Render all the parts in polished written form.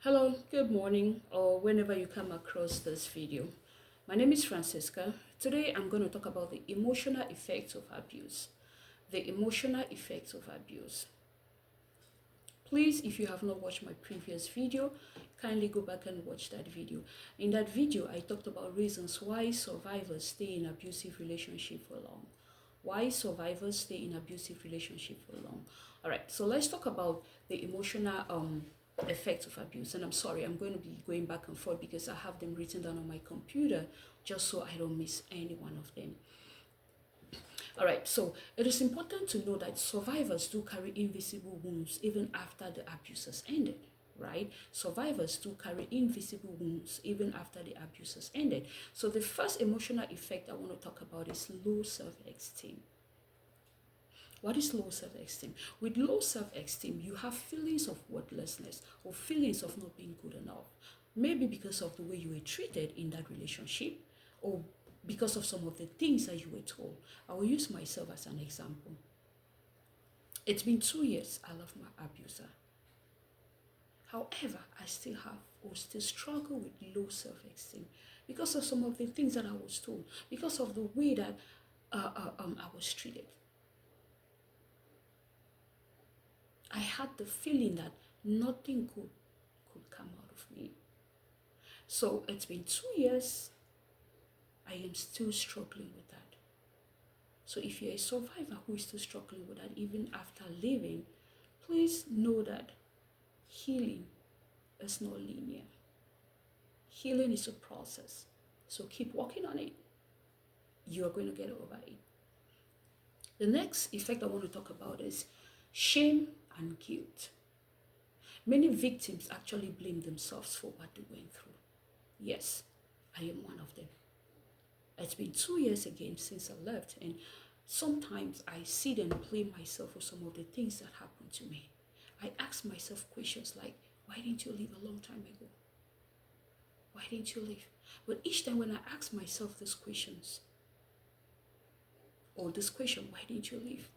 Hello, good morning, or whenever you come across this video. My name is Francisca. Today I'm going to talk about the emotional effects of abuse. The emotional effects of abuse. Please, if you have not watched my previous video, kindly go back and watch that video. In that video, I talked about reasons why survivors stay in abusive relationship for long. Why survivors stay in abusive relationship for long. All right, so let's talk about the emotional effects of abuse. And I'm sorry, I'm going to be going back and forth because I have them written down on my computer just so I don't miss any one of them. All right, so it is important to know that survivors do carry invisible wounds even after the abuse has ended, right? Survivors do carry invisible wounds even after the abuse has ended. So the first emotional effect I want to talk about is low self-esteem. What is low self-esteem? With low self-esteem, you have feelings of worthlessness or feelings of not being good enough. Maybe because of the way you were treated in that relationship or because of some of the things that you were told. I will use myself as an example. It's been 2 years I love my abuser. However, I still have or still struggle with low self-esteem because of some of the things that I was told, because of the way that I was treated. I had the feeling that nothing could come out of me. So it's been 2 years. I am still struggling with that. So if you're a survivor who is still struggling with that even after leaving, please know that healing is not linear. Healing is a process. So keep working on it. You are going to get over it. The next effect I want to talk about is shame and guilt. Many victims actually blame themselves for what they went through. Yes, I am one of them. It's been 2 years again since I left, and sometimes I sit and blame myself for some of the things that happened to me. I ask myself questions like, why didn't you leave a long time ago? Why didn't you leave? But each time when I ask myself these questions, or this question, why didn't you leave?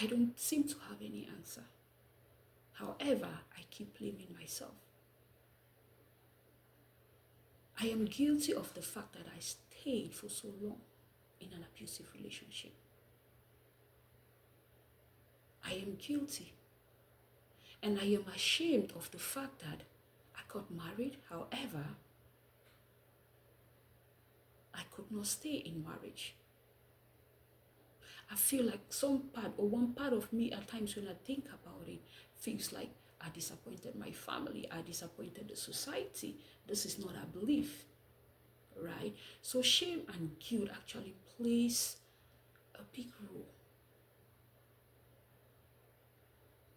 I don't seem to have any answer. However, I keep blaming myself. I am guilty of the fact that I stayed for so long in an abusive relationship. I am guilty. And I am ashamed of the fact that I got married. However, I could not stay in marriage. I feel like some part or one part of me at times when I think about it feels like I disappointed my family, I disappointed the society. This is not a belief, right? So shame and guilt actually plays a big role.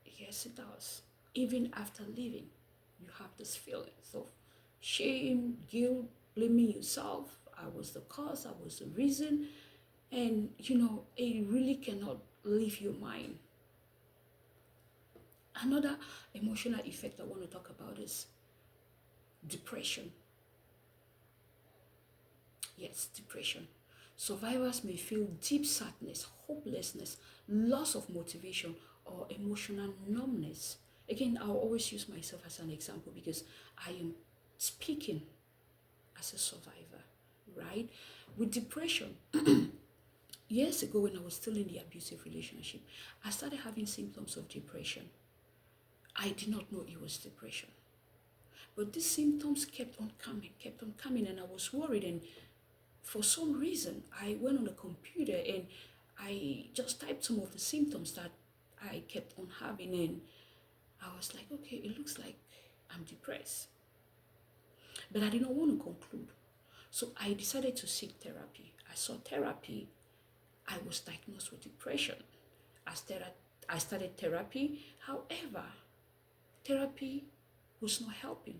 Yes, it does. Even after leaving, you have this feelings of shame, guilt, blaming yourself. I was the cause, I was the reason. And it really cannot leave your mind. Another emotional effect I want to talk about is depression. Yes, depression. Survivors may feel deep sadness, hopelessness, loss of motivation, or emotional numbness. Again, I'll always use myself as an example because I am speaking as a survivor, right? With depression, years ago when I was still in the abusive relationship, I started having symptoms of depression. I did not know it was depression. But these symptoms kept on coming, and I was worried. And for some reason, I went on the computer and I just typed some of the symptoms that I kept on having. And I was like, okay, it looks like I'm depressed. But I did not want to conclude. So I decided to seek therapy. I saw therapy. I was diagnosed with depression. I started therapy. However, therapy was not helping.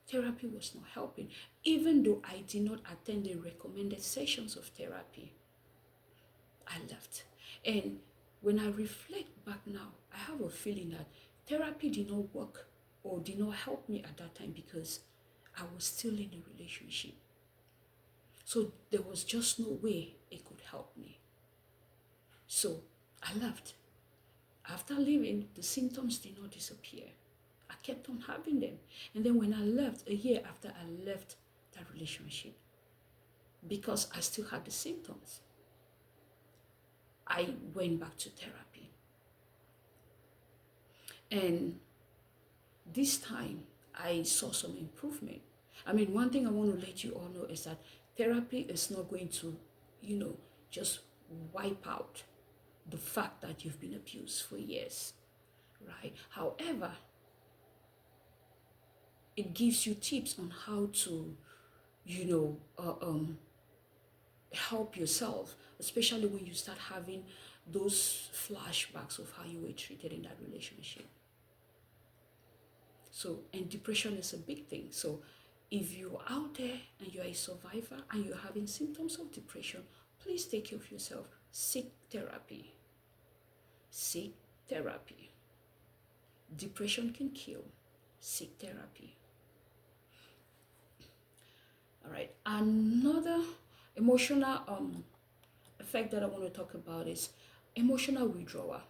Therapy was not helping, even though I did not attend the recommended sessions of therapy. I left. And when I reflect back now, I have a feeling that therapy did not work or did not help me at that time because I was still in a relationship. So there was just no way it could help me. So I left. After leaving, the symptoms did not disappear. I kept on having them. And then when I left, a year after I left that relationship, because I still had the symptoms, I went back to therapy. And this time, I saw some improvement. I mean, one thing I want to let you all know is that therapy is not going to, just wipe out the fact that you've been abused for years, right? However, it gives you tips on how to, help yourself, especially when you start having those flashbacks of how you were treated in that relationship. So, and depression is a big thing. So, if you're out there and you're a survivor and you're having symptoms of depression, please take care of yourself. Seek therapy. Seek therapy. Depression can kill. Seek therapy. All right. Another emotional effect that I want to talk about is emotional withdrawal.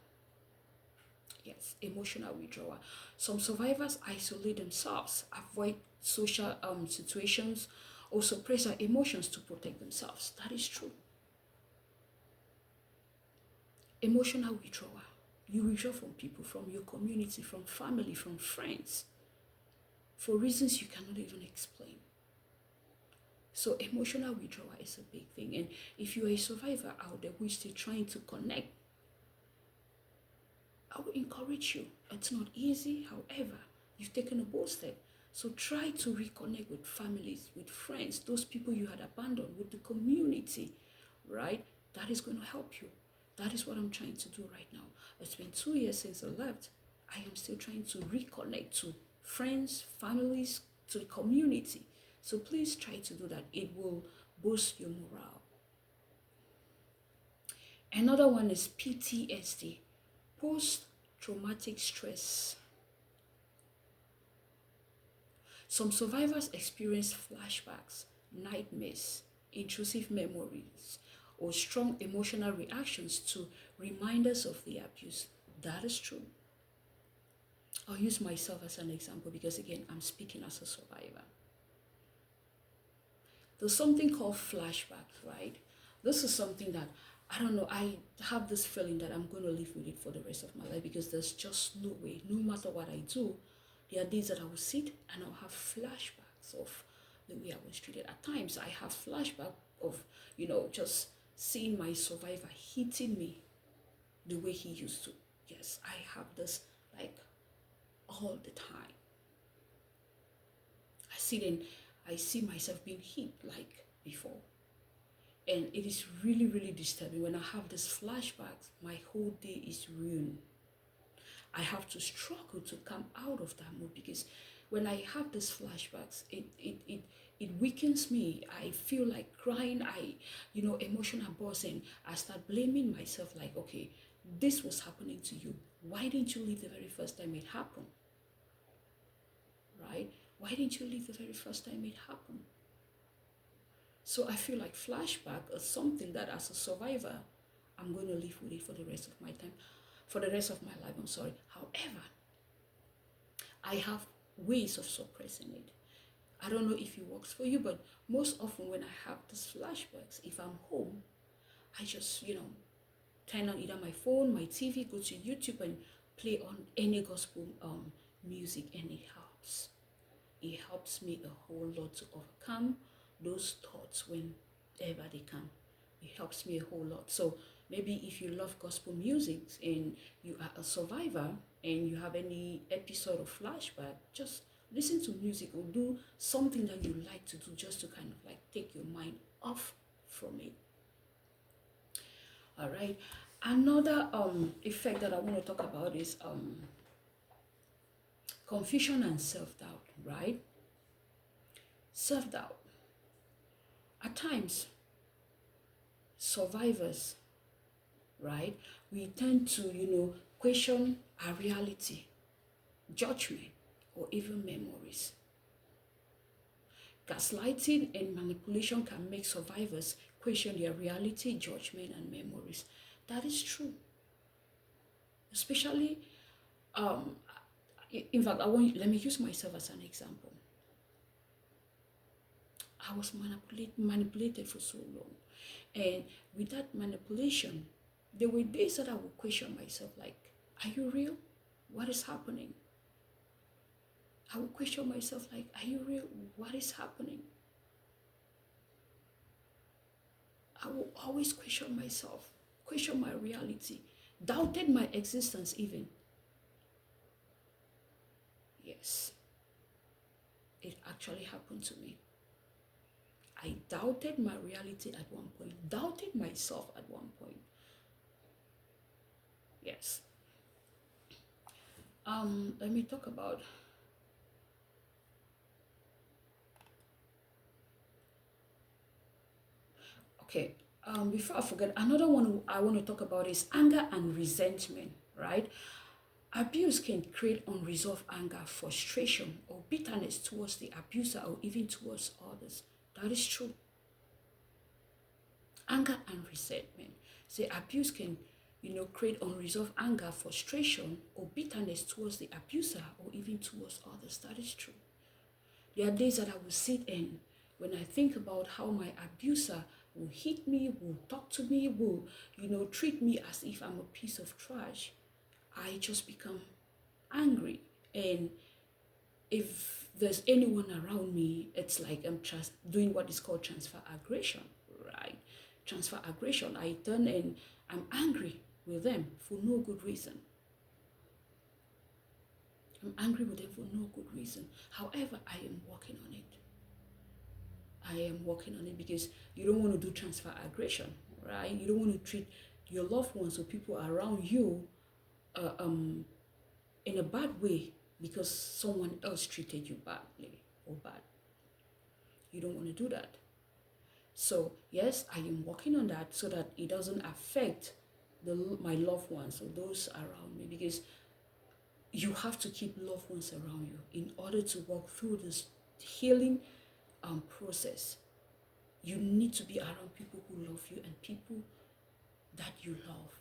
Yes, emotional withdrawal. Some survivors isolate themselves, avoid social situations, or suppress their emotions to protect themselves. That is true. Emotional withdrawal. You withdraw from people, from your community, from family, from friends, for reasons you cannot even explain. So emotional withdrawal is a big thing. And if you're a survivor out there who is still trying to connect, I would encourage you. It's not easy, however, you've taken a bold step. So try to reconnect with families, with friends, those people you had abandoned, with the community, right? That is going to help you. That is what I'm trying to do right now. It's been 2 years since I left. I am still trying to reconnect to friends, families, to the community. So please try to do that. It will boost your morale. Another one is PTSD, post-traumatic stress. Some survivors experience flashbacks, nightmares, intrusive memories, or strong emotional reactions to reminders of the abuse. That is true. I'll use myself as an example because, again, I'm speaking as a survivor. There's something called flashbacks, right? This is something that, I don't know, I have this feeling that I'm going to live with it for the rest of my life because there's just no way, no matter what I do, there are days that I will sit and I'll have flashbacks of the way I was treated. At times, I have flashback of, just seeing my survivor hitting me the way he used to. Yes, I have this like all the time. I see myself being hit like before. And it is really, really disturbing. When I have these flashbacks, my whole day is ruined. I have to struggle to come out of that mood because when I have these flashbacks, it weakens me. I feel like crying. Emotional buzzing. I start blaming myself like, okay, this was happening to you. Why didn't you leave the very first time it happened? Right? Why didn't you leave the very first time it happened? So I feel like flashback is something that as a survivor, I'm going to live with it for the rest of my time, for the rest of my life, I'm sorry. However, I have ways of suppressing it. I don't know if it works for you, but most often when I have these flashbacks, if I'm home, I just, turn on either my phone, my TV, go to YouTube and play on any gospel music, and it helps. It helps me a whole lot to overcome those thoughts whenever they come. It helps me a whole lot. So maybe if you love gospel music and you are a survivor and you have any episode of flashback, just listen to music or do something that you like to do just to kind of like take your mind off from it. All right. Another effect that I want to talk about is confusion and self-doubt, right? Self-doubt. At times, survivors, right, we tend to, question our reality, judgment, or even memories. Gaslighting and manipulation can make survivors question their reality, judgment, and memories. That is true. Especially, In fact, let me use myself as an example. I was manipulated for so long. And with that manipulation, there were days that I would question myself, like, are you real? What is happening? I would question myself, like, are you real? What is happening? I will always question myself, question my reality, doubted my existence even. Yes, it actually happened to me. I doubted my reality at one point, doubted myself at one point. Yes. Let me talk about, okay, before I forget, another one I want to talk about is anger and resentment, right? Abuse can create unresolved anger, frustration, or bitterness towards the abuser or even towards others. That is true. Anger and resentment. Say abuse can, create unresolved anger, frustration, or bitterness towards the abuser or even towards others. That is true. There are days that I will sit and when I think about how my abuser will hit me, will talk to me, will, treat me as if I'm a piece of trash, I just become angry. And if there's anyone around me, it's like I'm just doing what is called transfer aggression, right? Transfer aggression. I turn and I'm angry with them for no good reason. I'm angry with them for no good reason. However, I am working on it. I am working on it because you don't want to do transfer aggression, right? You don't want to treat your loved ones or people around you uh, um, in a bad way because someone else treated you badly or bad. You don't want to do that. So yes, I am working on that so that it doesn't affect my loved ones or those around me, because you have to keep loved ones around you in order to walk through this healing process. You need to be around people who love you and people that you love,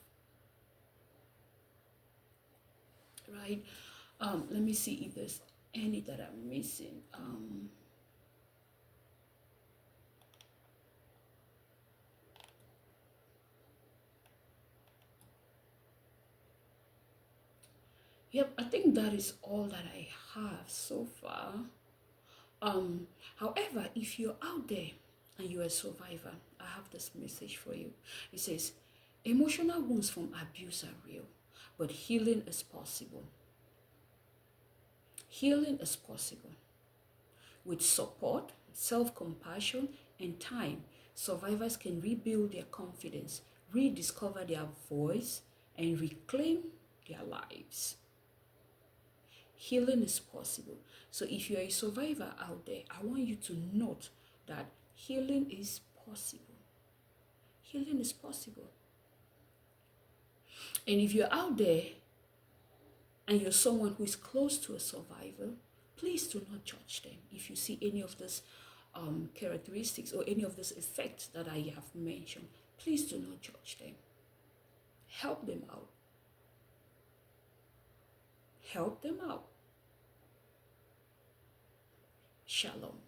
right? Let me see if there's any that I'm missing. Yep, I think that is all that I have so far. However, if you're out there and you're a survivor, I have this message for you. It says, emotional wounds from abuse are real, but healing is possible. Healing is possible. With support, self-compassion, and time, survivors can rebuild their confidence, rediscover their voice, and reclaim their lives. Healing is possible. So if you're a survivor out there, I want you to note that healing is possible. Healing is possible. And if you're out there and you're someone who is close to a survivor, please do not judge them. If you see any of these characteristics or any of these effects that I have mentioned, please do not judge them. Help them out. Help them out. Shalom.